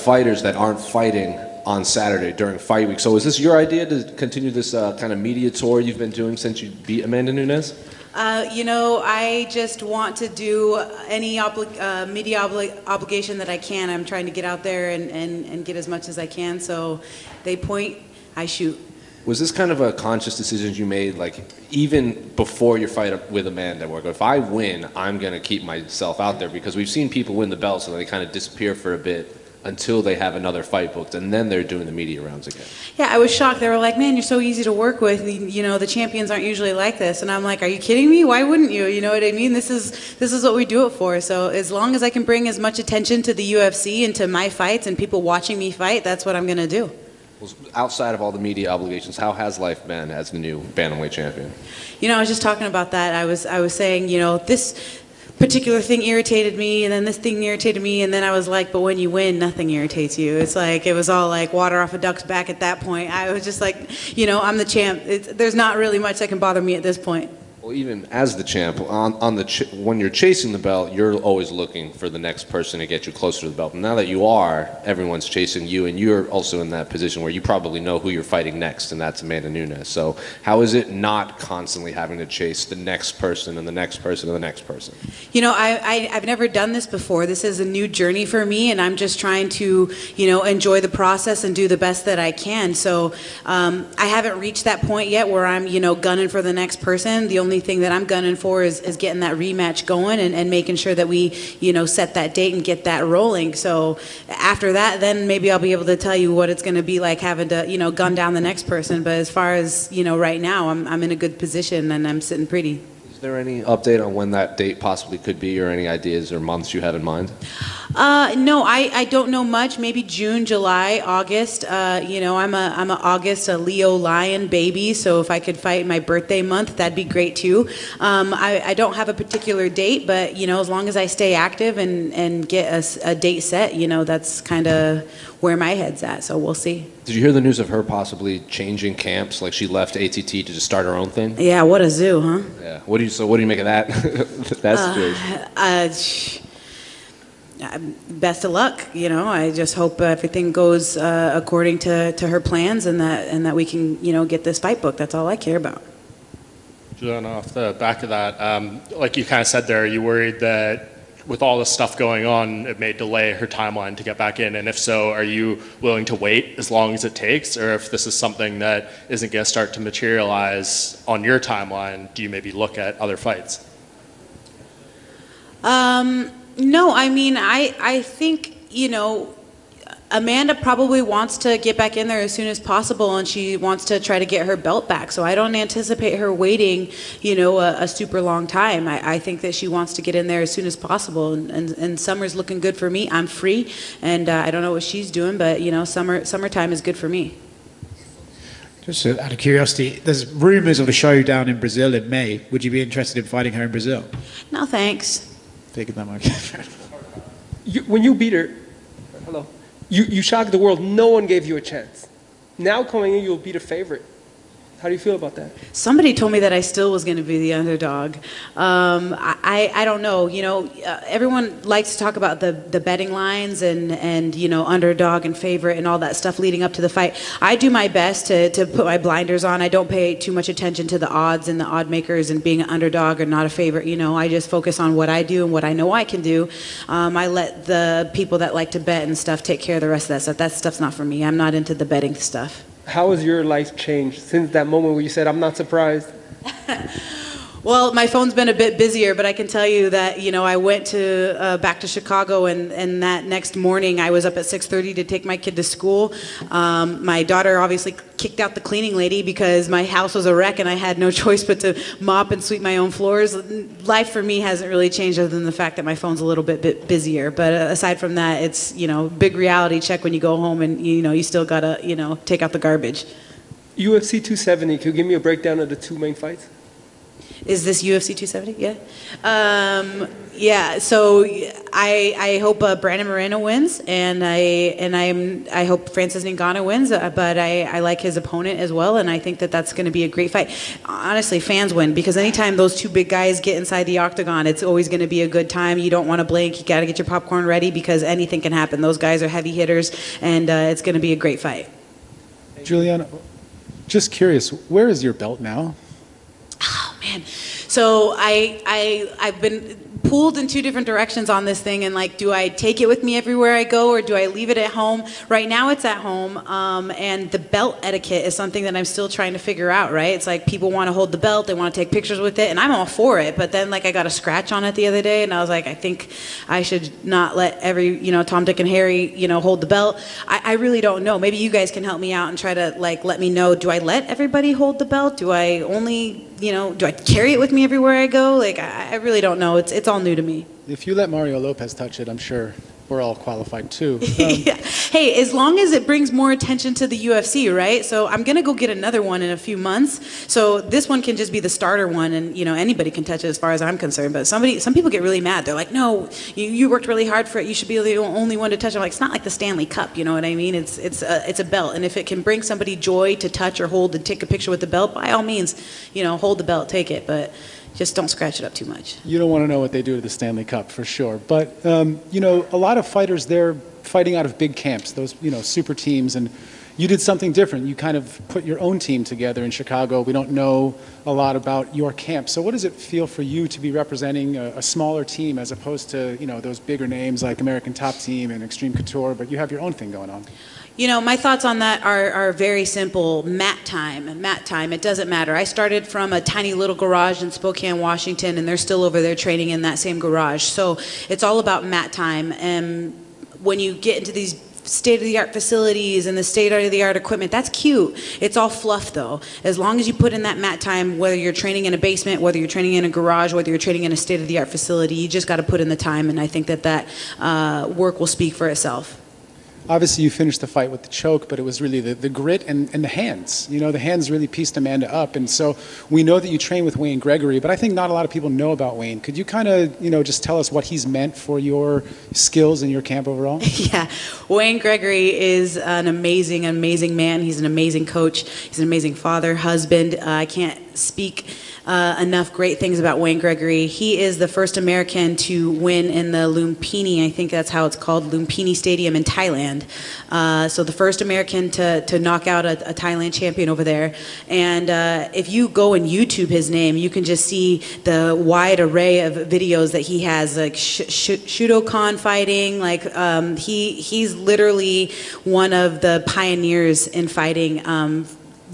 fighters that aren't fighting on Saturday during fight week. So is this your idea to continue this kind of media tour you've been doing since you beat Amanda Nunes? I just want to do any media obligation that I can. I'm trying to get out there and get as much as I can. So they point, I shoot. Was this kind of a conscious decision you made, like even before your fight with Amanda, where if I win, I'm going to keep myself out there? Because we've seen people win the belts and they kind of disappear for a bit until they have another fight booked, and then they're doing the media rounds again. Yeah, I was shocked. They were like, man, you're so easy to work with. You know, the champions aren't usually like this. And I'm like, are you kidding me? Why wouldn't you? You know what I mean? This is what we do it for. So as long as I can bring as much attention to the UFC and to my fights and people watching me fight, that's what I'm going to do. Well, outside of all the media obligations, how has life been as the new bantamweight champion? You know, I was just talking about that. I was saying, you know, this particular thing irritated me, and then this thing irritated me, and then I was like, but when you win, nothing irritates you. It's like, it was all like water off a duck's back at that point. I was just like, you know, I'm the champ. There's not really much that can bother me at this point. Well, even as the champ, when you're chasing the belt, you're always looking for the next person to get you closer to the belt. And now that you are, everyone's chasing you, and you're also in that position where you probably know who you're fighting next, and that's Amanda Nunes. So how is it not constantly having to chase the next person and the next person and the next person? You know, I've never done this before. This is a new journey for me, and I'm just trying to, you know, enjoy the process and do the best that I can. So I haven't reached that point yet where I'm, you know, gunning for the next person. The only thing that I'm gunning for is getting that rematch going and making sure that we, you know, set that date and get that rolling. So after that, then maybe I'll be able to tell you what it's going to be like having to, you know, gun down the next person. But as far as, you know, right now, I'm in a good position and I'm sitting pretty. Is there any update on when that date possibly could be, or any ideas or months you have in mind? No, I don't know much. Maybe June, July, August. You know, I'm a August, a Leo lion baby. So if I could fight my birthday month, that'd be great too. I don't have a particular date, but you know, as long as I stay active and get a date set, you know, that's kind of where my head's at. So we'll see. Did you hear the news of her possibly changing camps? Like she left ATT to just start her own thing? Yeah, what a zoo, huh? Yeah. What do you make of that? That situation? Best of luck. You know, I just hope everything goes according to her plans, and that we can, you know, get this fight book. That's all I care about. Julianna, off the back of that, like you kind of said there, are you worried that with all this stuff going on, it may delay her timeline to get back in? And if so, are you willing to wait as long as it takes? Or if this is something that isn't going to start to materialize on your timeline, do you maybe look at other fights? No, I mean, I think, you know, Amanda probably wants to get back in there as soon as possible, and she wants to try to get her belt back. So I don't anticipate her waiting, you know, a super long time. I think that she wants to get in there as soon as possible, and summer's looking good for me. I'm free, and I don't know what she's doing, but, you know, summertime is good for me. Just out of curiosity, there's rumors of a showdown in Brazil in May. Would you be interested in fighting her in Brazil? No, thanks. Take it that much. When you beat her, hello, you shocked the world. No one gave you a chance. Now coming in, you'll beat a favorite. How do you feel about that? Somebody told me that I still was going to be the underdog. I don't know. You know, everyone likes to talk about the betting lines and you know, underdog and favorite and all that stuff leading up to the fight. I do my best to put my blinders on. I don't pay too much attention to the odds and the odd makers and being an underdog or not a favorite. You know, I just focus on what I do and what I know I can do. I let the people that like to bet and stuff take care of the rest of that stuff. That stuff's not for me. I'm not into the betting stuff. How has your life changed since that moment where you said, I'm not surprised? Well, my phone's been a bit busier, but I can tell you that, you know, I went to back to Chicago, and that next morning I was up at 6:30 to take my kid to school. My daughter obviously kicked out the cleaning lady because my house was a wreck and I had no choice but to mop and sweep my own floors. Life for me hasn't really changed other than the fact that my phone's a little bit busier. But aside from that, it's, you know, big reality check when you go home and, you know, you still gotta, you know, take out the garbage. UFC 270, could you give me a breakdown of the two main fights? Is this UFC 270? Yeah. Yeah. So I hope Brandon Moreno wins, and I hope Francis Ngannou wins. But I like his opponent as well, and I think that that's going to be a great fight. Honestly, fans win because anytime those two big guys get inside the octagon, it's always going to be a good time. You don't want to blink. You got to get your popcorn ready because anything can happen. Those guys are heavy hitters, and it's going to be a great fight. Julianna, just curious, where is your belt now? Oh man, so I've been pulled in two different directions on this thing, and like, do I take it with me everywhere I go, or do I leave it at home? Right now it's at home, and the belt etiquette is something that I'm still trying to figure out, right? It's like people want to hold the belt, they want to take pictures with it, and I'm all for it, but then like I got a scratch on it the other day, and I was like, I think I should not let every, Tom, Dick, and Harry, hold the belt. I really don't know. Maybe you guys can help me out and try to like let me know, do I let everybody hold the belt? Do I only, do I carry it with me everywhere I go? Like, I really don't know. It's all new to me. If you let Mario Lopez touch it, I'm sure we're all qualified too. Yeah. Hey, as long as it brings more attention to the UFC, right? So I'm going to go get another one in a few months. So this one can just be the starter one, and anybody can touch it as far as I'm concerned. But some people get really mad. They're like, no, you worked really hard for it. You should be the only one to touch it. I'm like, it's not like the Stanley Cup, you know what I mean? It's a belt. And if it can bring somebody joy to touch or hold and take a picture with the belt, by all means, hold the belt, take it. But just don't scratch it up too much. You don't want to know what they do to the Stanley Cup for sure. But, a lot of fighters, they're fighting out of big camps, those, super teams. And you did something different. You kind of put your own team together in Chicago. We don't know a lot about your camp. So what does it feel for you to be representing a smaller team as opposed to, those bigger names like American Top Team and Extreme Couture, but you have your own thing going on? My thoughts on that are very simple. Mat time. It doesn't matter. I started from a tiny little garage in Spokane, Washington, and they're still over there training in that same garage. So it's all about mat time. And when you get into these state-of-the-art facilities and the state-of-the-art equipment, that's cute. It's all fluff, though. As long as you put in that mat time, whether you're training in a basement, whether you're training in a garage, whether you're training in a state-of-the-art facility, you just got to put in the time, and I think that work will speak for itself. Obviously, you finished the fight with the choke, but it was really the grit and the hands. The hands really pieced Amanda up. And so we know that you train with Wayne Gregory, but I think not a lot of people know about Wayne. Could you kind of, just tell us what he's meant for your skills in your camp overall? Yeah. Wayne Gregory is an amazing, amazing man. He's an amazing coach. He's an amazing father, husband. I can't speak enough great things about Wayne Gregory. He is the first American to win in the Lumpini, I think that's how it's called, Lumpini Stadium in Thailand. So the first American to knock out a Thailand champion over there. And if you go and YouTube his name, you can just see the wide array of videos that he has, like Shudokan fighting. Like he's literally one of the pioneers in fighting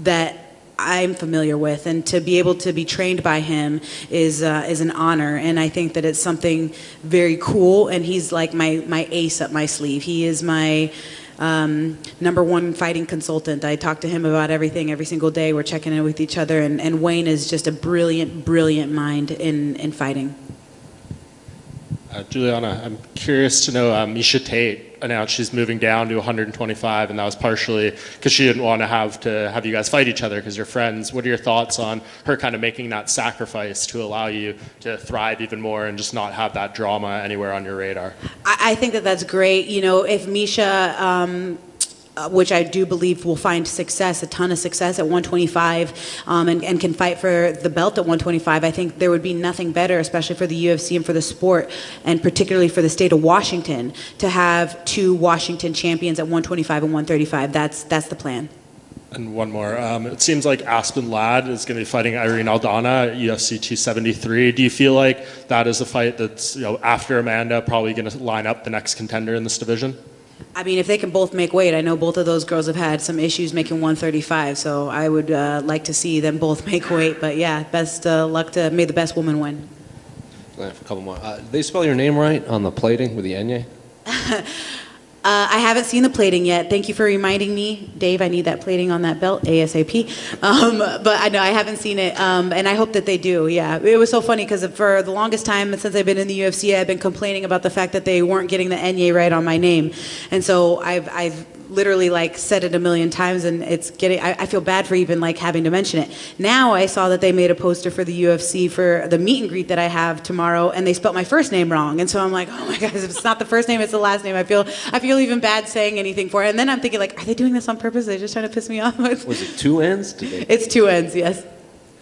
that I'm familiar with, and to be able to be trained by him is an honor, and I think that it's something very cool, and he's like my ace up my sleeve. He is my number one fighting consultant. I talk to him about everything every single day. We're checking in with each other, and Wayne is just a brilliant, brilliant mind in fighting. Julianna, I'm curious to know, Miesha Tate announced she's moving down to 125, and that was partially because she didn't want to have you guys fight each other because you're friends. What are your thoughts on her kind of making that sacrifice to allow you to thrive even more and just not have that drama anywhere on your radar? I think that that's great. If Miesha, which I do believe will find success, a ton of success at 125, and can fight for the belt at 125, I think there would be nothing better, especially for the UFC and for the sport, and particularly for the state of Washington, to have two Washington champions at 125 and 135. That's the plan. And one more. It seems like Aspen Ladd is going to be fighting Irene Aldana at UFC 273. Do you feel like that is a fight that's, after Amanda, probably going to line up the next contender in this division? I mean, if they can both make weight, I know both of those girls have had some issues making 135, so I would like to see them both make weight. But yeah, best luck to may the best woman win. I have a couple more. Did they spell your name right on the plating with the Enye? I haven't seen the plating yet. Thank you for reminding me, Dave. I need that plating on that belt ASAP. But I know I haven't seen it, and I hope that they do. Yeah, it was so funny because for the longest time since I've been in the UFC, I've been complaining about the fact that they weren't getting the Enye right on my name, and so I've literally like said it a million times, and it's getting, I feel bad for even like having to mention it. Now I saw that they made a poster for the UFC for the meet and greet that I have tomorrow, and they spelled my first name wrong. And so I'm like, oh my God, if it's not the first name, it's the last name. I feel even bad saying anything for it. And then I'm thinking like, are they doing this on purpose? Are they just trying to piss me off? Was it two ends? It's two ends, yes.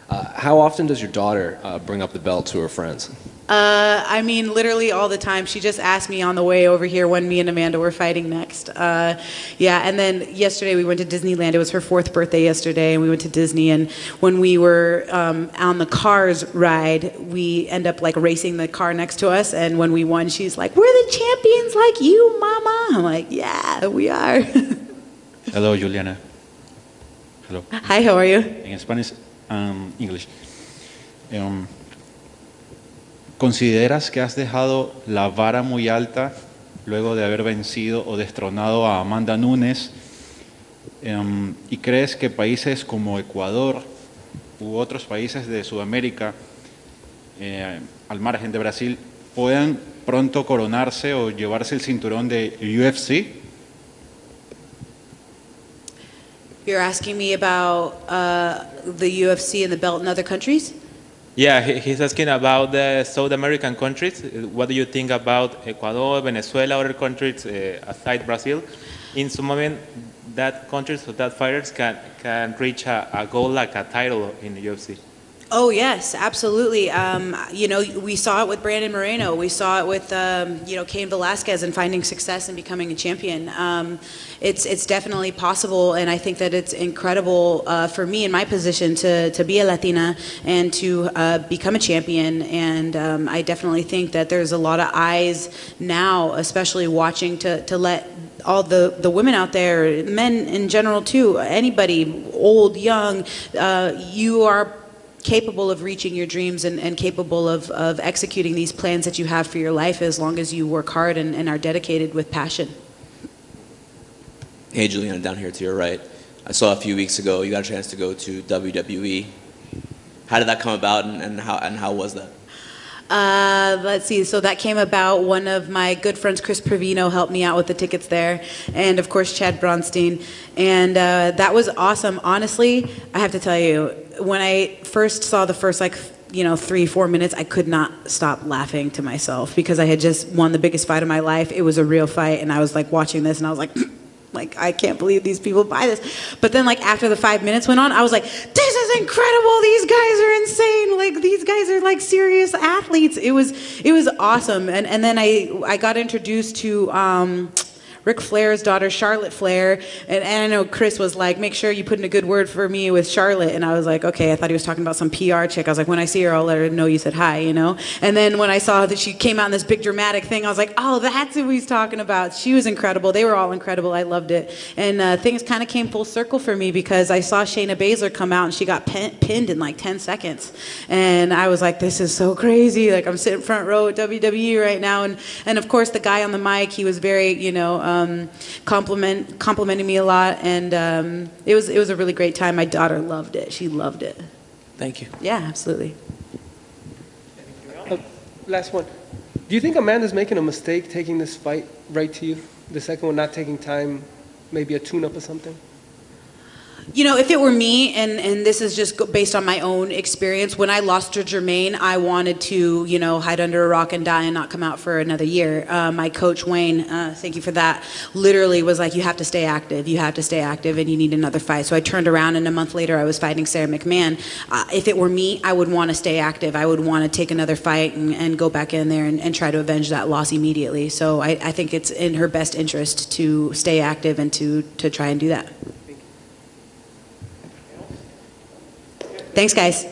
How often does your daughter bring up the belt to her friends? I mean, literally all the time. She just asked me on the way over here when me and Amanda were fighting next. Yeah, and then yesterday we went to Disneyland. It was her 4th birthday yesterday, and we went to Disney. And when we were on the Cars ride, we end up like racing the car next to us. And when we won, she's like, "We're the champions like you, Mama." I'm like, "Yeah, we are." Hello, Juliana. Hello. Hi, how are you? In Spanish and English. ¿Consideras que has dejado la vara muy alta luego de haber vencido o destronado a Amanda Nunes? ¿Y crees que países como Ecuador u otros países de Sudamérica, al margen de Brasil, puedan pronto coronarse o llevarse el cinturón de UFC? You're asking me about the UFC and the belt in other countries? Yeah, he's asking about the South American countries. What do you think about Ecuador, Venezuela, other countries aside Brazil? In some moment, that countries or that fighters can reach a goal like a title in the UFC. Oh yes, absolutely. You know, we saw it with Brandon Moreno. We saw it with Cain Velasquez and finding success and becoming a champion. It's definitely possible, and I think that it's incredible for me in my position to be a Latina and to become a champion. And I definitely think that there's a lot of eyes now, especially watching to let all the women out there, men in general too, anybody, old, young, you are capable of reaching your dreams and capable of executing these plans that you have for your life as long as you work hard and are dedicated with passion. Hey, Julianna, down here to your right. I saw a few weeks ago you got a chance to go to WWE. How did that come about, and how was that? Let's see. So that came about. One of my good friends, Chris Provino, helped me out with the tickets there, and of course Chad Bronstein, and that was awesome. Honestly, I have to tell you, when I first saw the first 3-4 minutes, I could not stop laughing to myself because I had just won the biggest fight of my life. It was a real fight, and I was like watching this, and I was like. Like, I can't believe these people buy this. But then, like, after the 5 minutes went on, I was like, this is incredible. These guys are insane. Like, these guys are, like, serious athletes. It was awesome. And then I got introduced to Ric Flair's daughter, Charlotte Flair. And I know Chris was like, make sure you put in a good word for me with Charlotte. And I was like, okay, I thought he was talking about some PR chick. I was like, when I see her, I'll let her know you said hi, you know? And then when I saw that she came out in this big dramatic thing, I was like, oh, that's who he's talking about. She was incredible. They were all incredible. I loved it. And things kind of came full circle for me because I saw Shayna Baszler come out and she got pinned in like 10 seconds. And I was like, this is so crazy. Like, I'm sitting front row at WWE right now. And of course, the guy on the mic, he was very, complimenting me a lot, and it was a really great time. My daughter loved it. She loved it. Thank you. Yeah, absolutely. Last one. Do you think Amanda's making a mistake taking this fight right to you? The second one, not taking time, maybe a tune-up or something? You know, if it were me, and this is just based on my own experience, when I lost to Jermaine, I wanted to, hide under a rock and die and not come out for another year. My coach, Wayne, thank you for that, literally was like, you have to stay active. You have to stay active, and you need another fight. So I turned around, and a month later, I was fighting Sarah McMahon. If it were me, I would want to stay active. I would want to take another fight and go back in there and try to avenge that loss immediately. So I think it's in her best interest to stay active and to try and do that. Thanks, guys.